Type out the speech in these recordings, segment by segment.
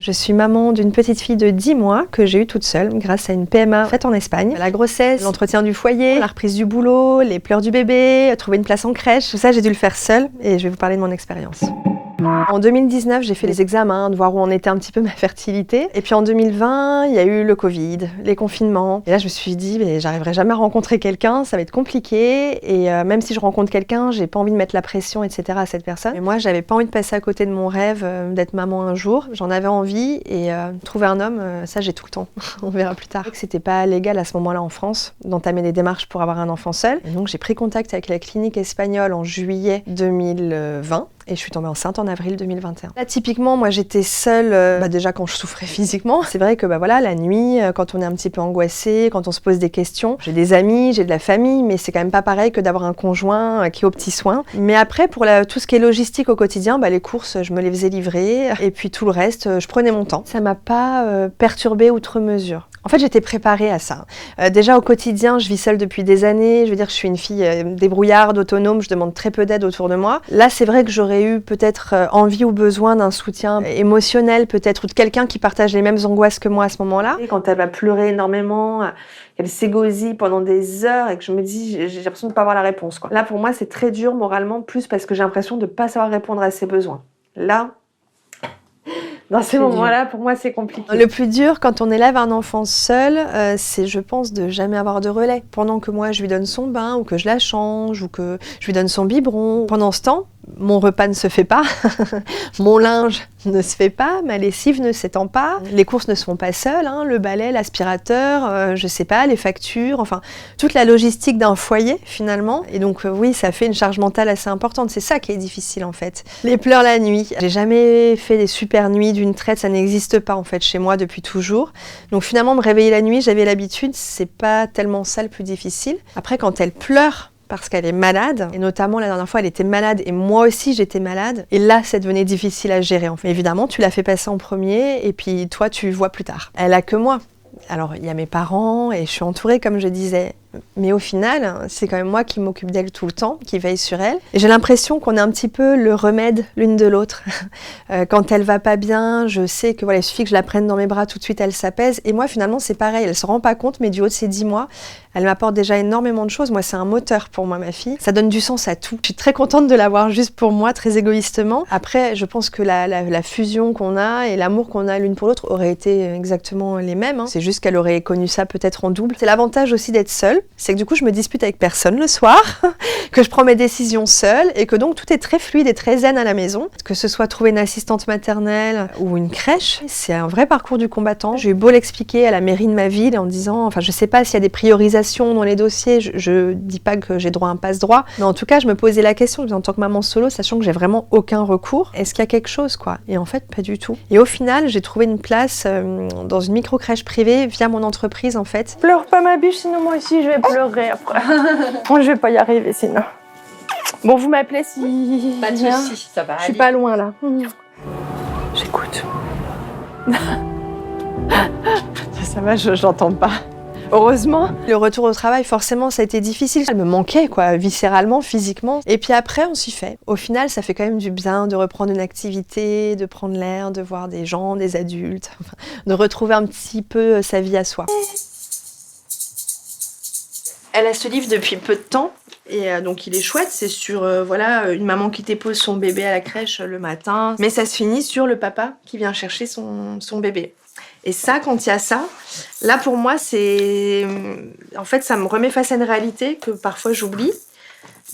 Je suis maman d'une petite fille de 10 mois que j'ai eue toute seule grâce à une PMA faite en Espagne. La grossesse, l'entretien du foyer, la reprise du boulot, les pleurs du bébé, trouver une place en crèche, tout ça j'ai dû le faire seule et je vais vous parler de mon expérience. En 2019, j'ai fait les examens, de voir où en était un petit peu ma fertilité. Et puis en 2020, il y a eu le Covid, les confinements. Et là, je me suis dit, mais j'arriverai jamais à rencontrer quelqu'un, ça va être compliqué. Et même si je rencontre quelqu'un, j'ai pas envie de mettre la pression, etc. à cette personne. Et moi, j'avais pas envie de passer à côté de mon rêve d'être maman un jour. J'en avais envie et trouver un homme, ça j'ai tout le temps. On verra plus tard. C'était pas légal à ce moment-là en France d'entamer des démarches pour avoir un enfant seul. Et donc j'ai pris contact avec la clinique espagnole en juillet 2020. Et je suis tombée enceinte en avril 2021. Là, typiquement, moi, j'étais seule déjà quand je souffrais physiquement. C'est vrai que voilà, la nuit, quand on est un petit peu angoissé, quand on se pose des questions, j'ai des amis, j'ai de la famille, mais c'est quand même pas pareil que d'avoir un conjoint qui est aux petits soins. Mais après, pour tout ce qui est logistique au quotidien, les courses, je me les faisais livrer. Et puis tout le reste, je prenais mon temps. Ça m'a pas perturbée outre mesure. En fait, j'étais préparée à ça. Déjà au quotidien, je vis seule depuis des années. Je veux dire, je suis une fille débrouillarde, autonome. Je demande très peu d'aide autour de moi. Là, c'est vrai que j'aurais eu peut-être envie ou besoin d'un soutien émotionnel, peut-être, ou de quelqu'un qui partage les mêmes angoisses que moi à ce moment-là. Et quand elle va pleurer énormément, elle s'égosille pendant des heures et que je me dis, j'ai l'impression de ne pas avoir la réponse, quoi. Là, pour moi, c'est très dur moralement, plus parce que j'ai l'impression de ne pas savoir répondre à ses besoins. Là, dans ces moments-là, pour moi, c'est compliqué. Le plus dur, quand on élève un enfant seul, c'est, je pense, de jamais avoir de relais. Pendant que moi, je lui donne son bain, ou que je la change, ou que je lui donne son biberon. Pendant ce temps, mon repas ne se fait pas, mon linge ne se fait pas, ma lessive ne s'étend pas, les courses ne se font pas seules, le balai, l'aspirateur, je sais pas, les factures, enfin, toute la logistique d'un foyer, finalement. Et donc, oui, ça fait une charge mentale assez importante. C'est ça qui est difficile, en fait. Les pleurs la nuit. J'ai jamais fait des super nuits d'une traite, ça n'existe pas, en fait, chez moi depuis toujours. Donc, finalement, me réveiller la nuit, j'avais l'habitude, c'est pas tellement ça le plus difficile. Après, quand elle pleure, parce qu'elle est malade, et notamment la dernière fois elle était malade et moi aussi j'étais malade, et là ça devenait difficile à gérer en fait. Évidemment tu l'as fait passer en premier et puis toi tu vois plus tard. Elle a que moi. Alors il y a mes parents et je suis entourée comme je disais, mais au final c'est quand même moi qui m'occupe d'elle tout le temps, qui veille sur elle. Et j'ai l'impression qu'on est un petit peu le remède l'une de l'autre. Quand elle va pas bien, je sais que voilà, il suffit que je la prenne dans mes bras, tout de suite elle s'apaise. Et moi finalement c'est pareil, elle se rend pas compte, mais du haut de ses 10 mois, elle m'apporte déjà énormément de choses. Moi c'est un moteur pour moi, ma fille. Ça donne du sens à tout. Je suis très contente de l'avoir juste pour moi, très égoïstement. Après je pense que la fusion qu'on a et l'amour qu'on a l'une pour l'autre auraient été exactement les mêmes. C'est juste qu'elle aurait connu ça peut-être en double. C'est l'avantage aussi d'être seule. C'est que du coup je me dispute avec personne le soir, que je prends mes décisions seule et que donc tout est très fluide et très zen à la maison. Que ce soit trouver une assistante maternelle ou une crèche, c'est un vrai parcours du combattant. J'ai eu beau l'expliquer à la mairie de ma ville en disant, enfin je sais pas s'il y a des priorisations dans les dossiers, je dis pas que j'ai droit à un passe-droit, mais en tout cas je me posais la question en tant que maman solo, sachant que j'ai vraiment aucun recours, est-ce qu'il y a quelque chose quoi? Et en fait pas du tout. Et au final j'ai trouvé une place dans une micro-crèche privée via mon entreprise en fait. Pleure pas ma biche, sinon moi aussi je vais pleurer après. Moi je vais pas y arriver sinon. Bon, vous m'appelez si... Pas de soucis, ça va aller. Je suis pas loin là. J'écoute. Ça va, j'entends pas. Heureusement. Le retour au travail, forcément, ça a été difficile. Elle me manquait, quoi, viscéralement, physiquement. Et puis après, on s'y fait. Au final, ça fait quand même du bien de reprendre une activité, de prendre l'air, de voir des gens, des adultes, enfin, de retrouver un petit peu sa vie à soi. Elle a ce livre depuis peu de temps. Et donc il est chouette, c'est sur voilà, une maman qui dépose son bébé à la crèche le matin. Mais ça se finit sur le papa qui vient chercher son bébé. Et ça, quand il y a ça, là pour moi, c'est... En fait, ça me remet face à une réalité que parfois j'oublie.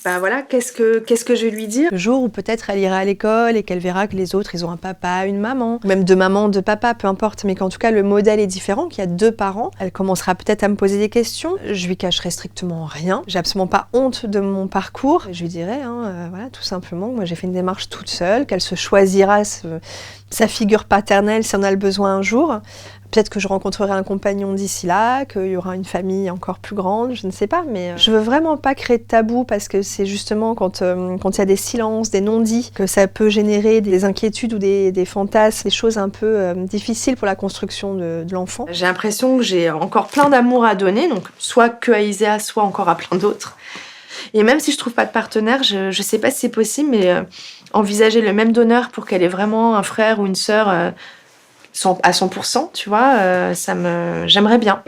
Ben voilà, qu'est-ce que je vais lui dire? Le jour où peut-être elle ira à l'école et qu'elle verra que les autres, ils ont un papa, une maman, même deux mamans, deux papas, peu importe, mais qu'en tout cas le modèle est différent, qu'il y a deux parents, elle commencera peut-être à me poser des questions. Je lui cacherai strictement rien. J'ai absolument pas honte de mon parcours. Je lui dirai, voilà, tout simplement, moi j'ai fait une démarche toute seule, qu'elle se choisira sa figure paternelle si on a le besoin un jour. Peut-être que je rencontrerai un compagnon d'ici là, qu'il y aura une famille encore plus grande, je ne sais pas, mais je veux vraiment pas créer de tabou parce que c'est justement quand il y a des silences, des non-dits, que ça peut générer des inquiétudes ou des fantasmes, des choses un peu difficiles pour la construction de l'enfant. J'ai l'impression que j'ai encore plein d'amour à donner, donc soit que à Iséa, soit encore à plein d'autres. Et même si je trouve pas de partenaire, je sais pas si c'est possible, mais envisager le même donneur pour qu'elle ait vraiment un frère ou une sœur à 100%, tu vois, j'aimerais bien.